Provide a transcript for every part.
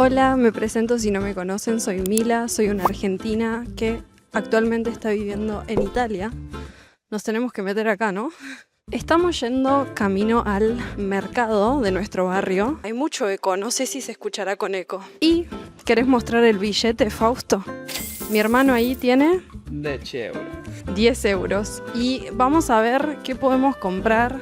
Hola, me presento si no me conocen, soy Mila, soy una argentina que actualmente está viviendo en Italia. Nos tenemos que meter acá, ¿no? Estamos yendo camino al mercado de nuestro barrio. Hay mucho eco, no sé si se escuchará con eco. ¿Y querés mostrar el billete, Fausto? Mi hermano ahí tiene 10 euros. Y vamos a ver qué podemos comprar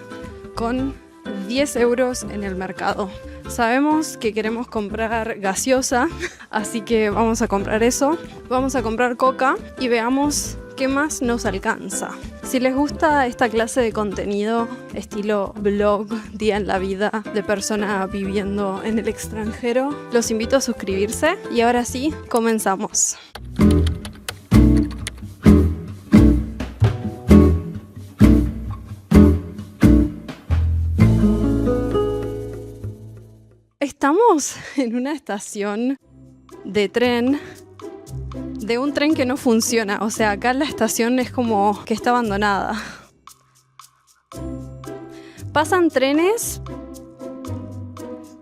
con 10 euros en el mercado. Sabemos que queremos comprar gaseosa, así que vamos a comprar eso. Vamos a comprar coca y veamos qué más nos alcanza. Si les gusta esta clase de contenido, estilo vlog, día en la vida de persona viviendo en el extranjero, los invito a suscribirse. Y ahora sí, comenzamos. Estamos en una estación de tren, de un tren que no funciona. O sea, acá la estación es como que está abandonada. Pasan trenes,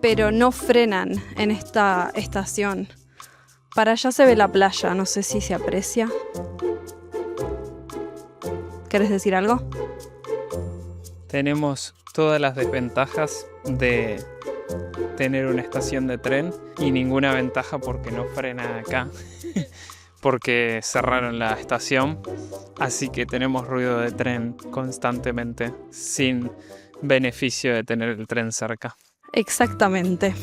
pero no frenan en esta estación. Para allá se ve la playa, no sé si se aprecia. ¿Querés decir algo? Tenemos todas las desventajas de tener una estación de tren y ninguna ventaja porque no frena acá porque cerraron la estación, así que tenemos ruido de tren constantemente sin beneficio de tener el tren cerca. Exactamente.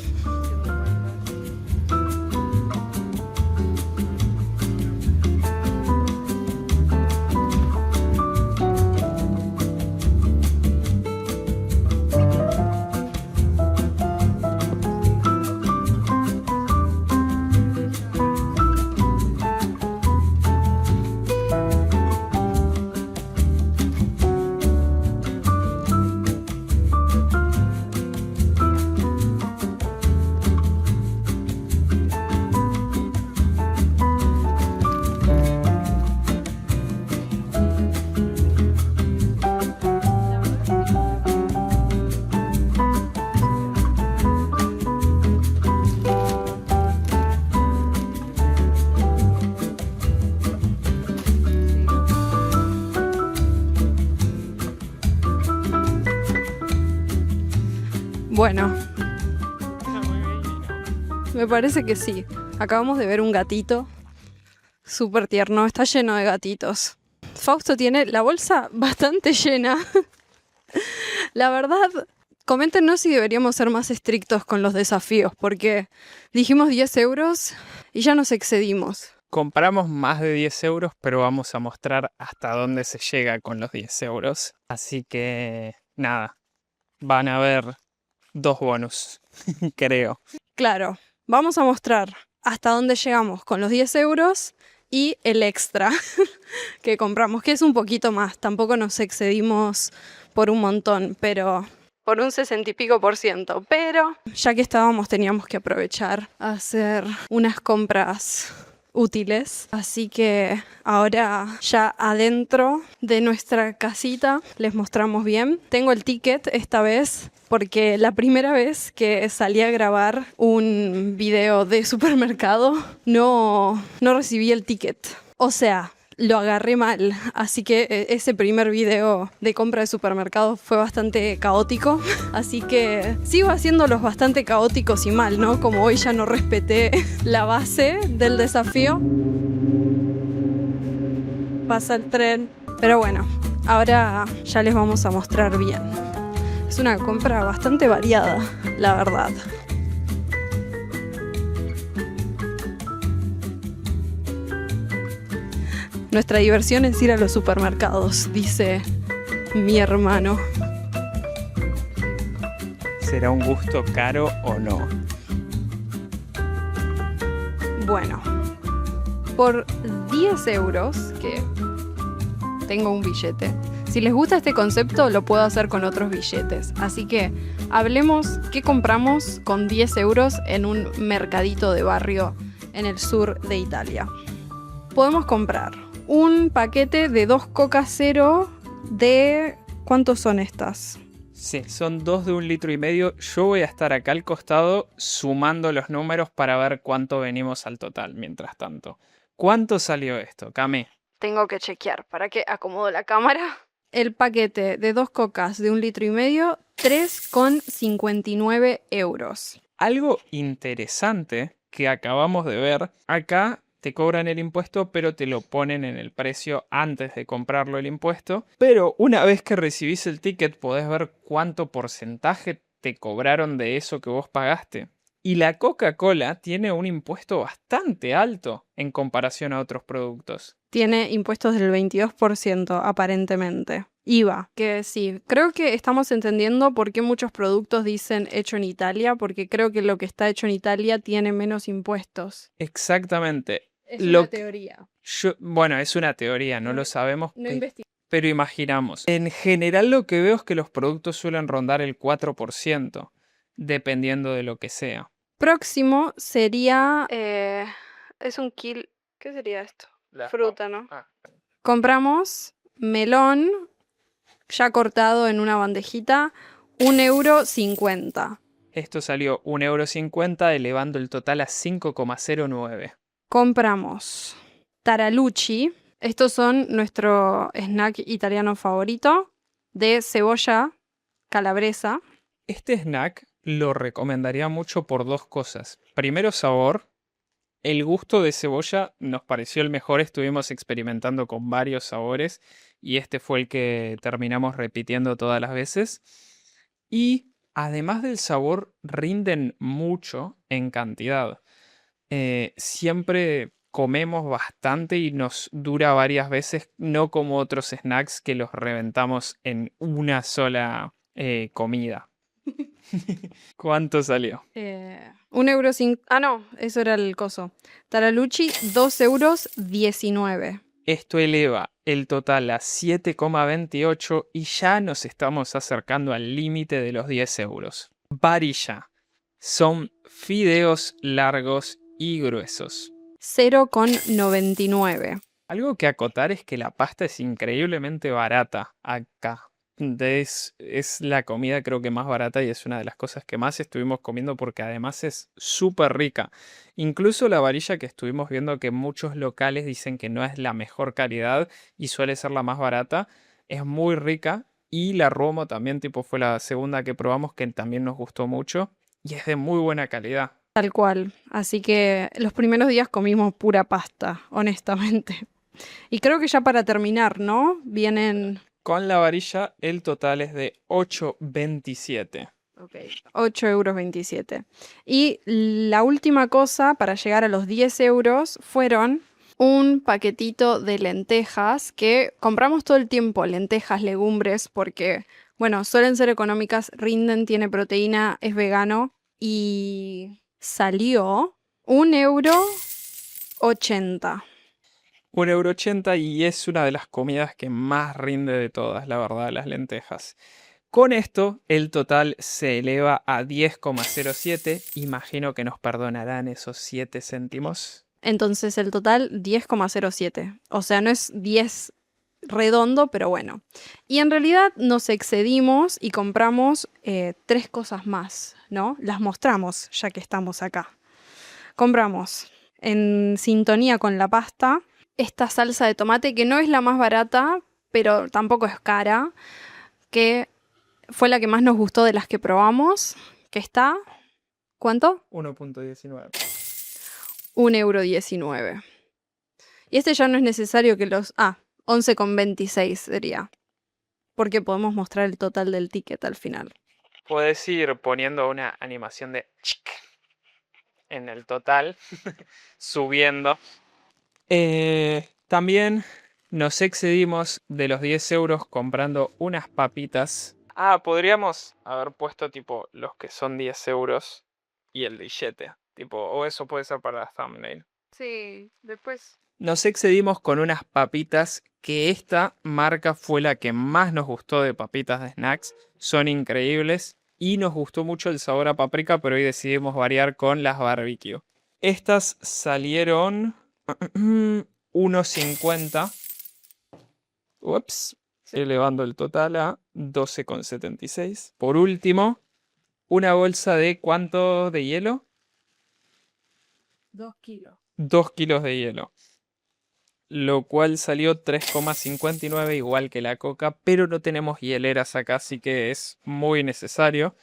Bueno, me parece que sí. Acabamos de ver un gatito súper tierno, está lleno de gatitos. Fausto tiene la bolsa bastante llena. La verdad, coméntenos si deberíamos ser más estrictos con los desafíos, porque dijimos 10 euros y ya nos excedimos. Compramos más de 10 euros, pero vamos a mostrar hasta dónde se llega con los 10 euros. Así que, nada, van a ver 2 bonus, creo. Claro, vamos a mostrar hasta dónde llegamos con los 10 euros y el extra que compramos, que es un poquito más. Tampoco nos excedimos por un montón, pero por un 60 y pico %. Pero ya que estábamos, teníamos que aprovechar a hacer unas compras útiles. Así que ahora ya adentro de nuestra casita les mostramos bien. Tengo el ticket esta vez porque la primera vez que salí a grabar un video de supermercado no recibí el ticket. O sea, lo agarré mal, así que ese primer video de compra de supermercado fue bastante caótico, así que sigo haciéndolos bastante caóticos y mal, ¿no? Como hoy ya no respeté la base del desafío. Pasa el tren, pero bueno, ahora ya les vamos a mostrar bien. Es una compra bastante variada, la verdad. Nuestra diversión es ir a los supermercados, dice mi hermano. ¿Será un gusto caro o no? Bueno, por 10 euros, que tengo un billete. Si les gusta este concepto, lo puedo hacer con otros billetes. Así que hablemos qué compramos con 10 euros en un mercadito de barrio en el sur de Italia. Podemos comprar un paquete de 2 Coca Cero de... ¿Cuántos son estas? Sí, son 2 de 1,5 litros. Yo voy a estar acá al costado sumando los números para ver cuánto venimos al total, mientras tanto. ¿Cuánto salió esto, Cami? Tengo que chequear. ¿Para qué acomodo la cámara? El paquete de 2 cocas de 1,5 litros, 3,59 euros. Algo interesante que acabamos de ver, acá te cobran el impuesto, pero te lo ponen en el precio antes de comprarlo el impuesto. Pero una vez que recibís el ticket podés ver cuánto porcentaje te cobraron de eso que vos pagaste. Y la Coca-Cola tiene un impuesto bastante alto en comparación a otros productos. Tiene impuestos del 22%, aparentemente. IVA, que sí, creo que estamos entendiendo por qué muchos productos dicen hecho en Italia, porque creo que lo que está hecho en Italia tiene menos impuestos. Exactamente. Es Lo una que teoría. bueno, es una teoría, no No, lo sabemos, no investigué. pero imaginamos. En general lo que veo es que los productos suelen rondar el 4%, dependiendo de lo que sea. Próximo sería... es un kilo... ¿Qué sería esto? Fruta, ¿no? Compramos melón ya cortado en una bandejita, 1,50 €. Esto salió 1,50 € elevando el total a 5,09. Compramos Taralucci. Estos son nuestro snack italiano favorito de cebolla calabresa. Este snack lo recomendaría mucho por 2 cosas. Primero, sabor. El gusto de cebolla nos pareció el mejor, estuvimos experimentando con varios sabores y este fue el que terminamos repitiendo todas las veces. Y además del sabor, rinden mucho en cantidad. Siempre comemos bastante y nos dura varias veces, no como otros snacks que los reventamos en una sola comida. ¿Cuánto salió? 1,5 €. Ah, no, eso era el coso. Taralucci, 2,19 €. Esto eleva el total a 7,28 y ya nos estamos acercando al límite de los 10 euros. Varilla. Son fideos largos y gruesos. 0,99. Algo que acotar es que la pasta es increíblemente barata acá. Es la comida creo que más barata y es una de las cosas que más estuvimos comiendo porque además es súper rica. Incluso la varilla que estuvimos viendo que muchos locales dicen que no es la mejor calidad y suele ser la más barata, es muy rica. Y la Romo también tipo fue la segunda que probamos que también nos gustó mucho y es de muy buena calidad. Tal cual. Así que los primeros días comimos pura pasta, honestamente. Y creo que ya para terminar, ¿no? Vienen... Con la varilla el total es de 8,27. Ok, 8,27 €. Y la última cosa para llegar a los 10 euros fueron un paquetito de lentejas que compramos todo el tiempo, lentejas, legumbres, porque, bueno, suelen ser económicas, rinden, tiene proteína, es vegano y salió 1,80 €. 1,80 € y es una de las comidas que más rinde de todas, la verdad, las lentejas. Con esto, el total se eleva a 10,07. Imagino que nos perdonarán esos 7 céntimos. Entonces el total 10,07. O sea, no es 10 redondo, pero bueno. Y en realidad nos excedimos y compramos 3 cosas más, ¿no? Las mostramos ya que estamos acá. Compramos, en sintonía con la pasta, esta salsa de tomate que no es la más barata, pero tampoco es cara, que fue la que más nos gustó de las que probamos, que está... ¿Cuánto? 1,19. 1,19 €. Y este ya no es necesario que los... 11,26 sería. Porque podemos mostrar el total del ticket al final. Puedes ir poniendo una animación de chic en el total, subiendo. También nos excedimos de los 10 euros comprando unas papitas. Podríamos haber puesto tipo los que son 10 euros y el billete. Tipo, o eso puede ser para la thumbnail. Sí, después... Nos excedimos con unas papitas que esta marca fue la que más nos gustó de papitas de snacks. Son increíbles y nos gustó mucho el sabor a paprika, pero hoy decidimos variar con las barbecue. Estas salieron 1,50. Ups. elevando el total a 12,76. Por último, una bolsa de ¿cuánto de hielo? 2 kilos. 2 kilos de hielo, lo cual salió 3,59 igual que la coca, pero no tenemos hieleras acá, así que es muy necesario.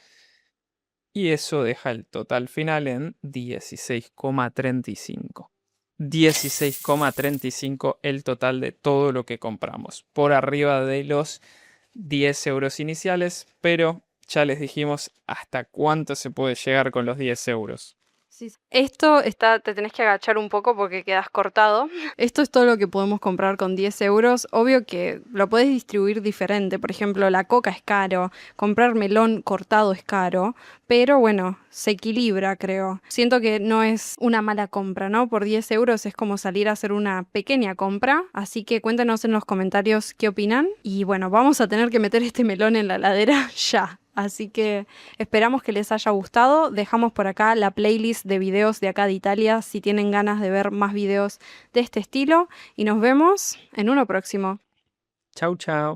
Y eso deja el total final en 16,35. 16,35 el total de todo lo que compramos, por arriba de los 10 euros iniciales, pero ya les dijimos hasta cuánto se puede llegar con los 10 euros. Sí, sí. Esto está, te tenés que agachar un poco porque quedas cortado. Esto es todo lo que podemos comprar con 10 euros. Obvio que lo podés distribuir diferente. Por ejemplo, la coca es caro, comprar melón cortado es caro, pero bueno, se equilibra, creo. Siento que no es una mala compra, ¿no? Por 10 euros es como salir a hacer una pequeña compra. Así que cuéntenos en los comentarios qué opinan. Y bueno, vamos a tener que meter este melón en la heladera ya. Así que esperamos que les haya gustado. Dejamos por acá la playlist de videos de acá de Italia si tienen ganas de ver más videos de este estilo. Y nos vemos en uno próximo. Chau, chau.